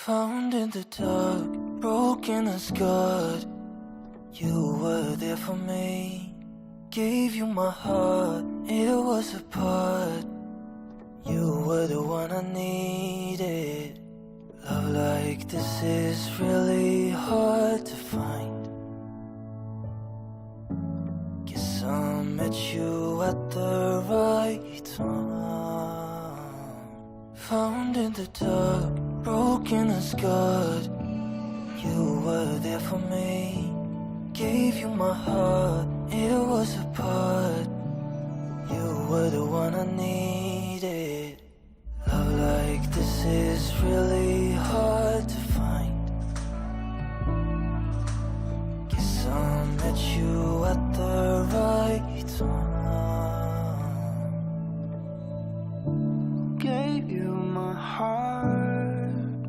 Found in the dark, broken and scarred. You were there for me. Gave you my heart, it was a part. You were the one I needed. Love like this is really hard to find. Guess I met you at the right time. Found in the dark, broken and scarred. You were there for me. Gave you my heart, it was a part. You were the one I needed. Love like this is really hard to find. Guess I met you at the right time. Gave you my heart,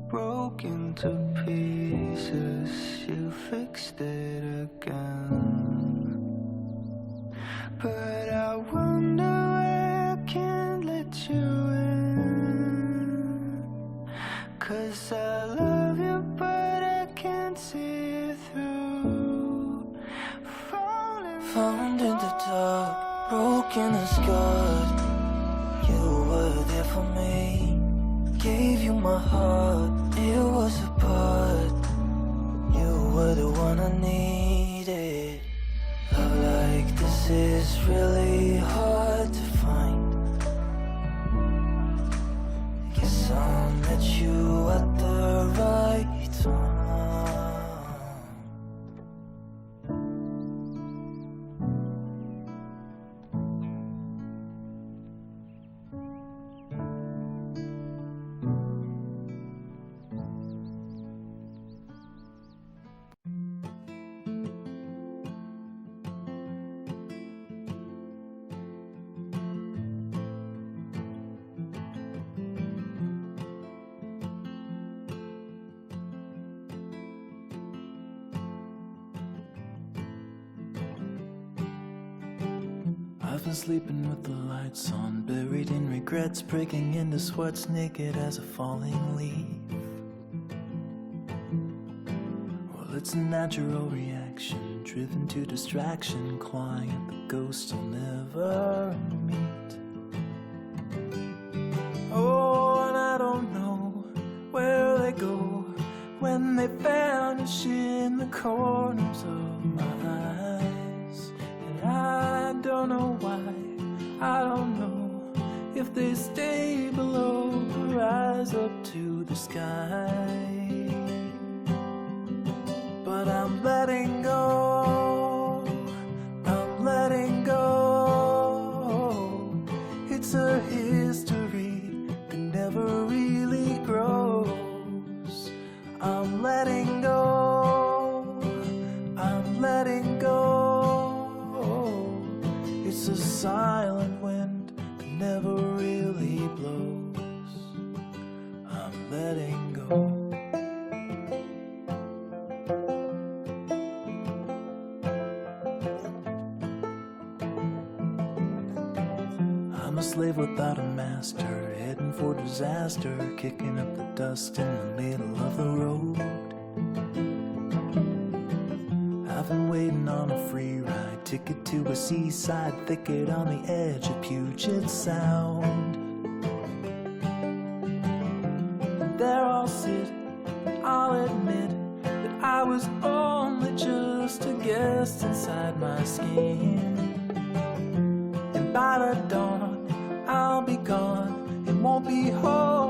broken to pieces. You fixed it again. But I wonder why I can't let you in. 'Cause I love you but I can't see it through. Found in the dark, broken and scarred. You were there for me. Gave you my heart, it was a part. You were the one I needed. Love like this is really hard to find. Guess I met you at the right time. I've been sleeping with the lights on, buried in regrets, breaking into sweats, naked as a falling leaf. Well, it's a natural reaction, driven to distraction, clawing at the ghosts I'll never meet. Oh, and I don't know where they go when they vanish in the corners of my eyes. And I don't know why, I don't know if they stay below or rise up to the sky. But I'm letting go, I'm letting go. It's a history that never really grows. I'm letting go, I'm letting go. It's a silent wind that never really blows. I'm letting go. I'm a slave without a master, heading for disaster, kicking up the dust in the middle of the road. I've been waiting on a free ride, ticket to a seaside thicket on the edge of Puget Sound. And there I'll sit, I'll admit that I was only just a guest inside my skin. And by the dawn, I'll be gone, it won't be home.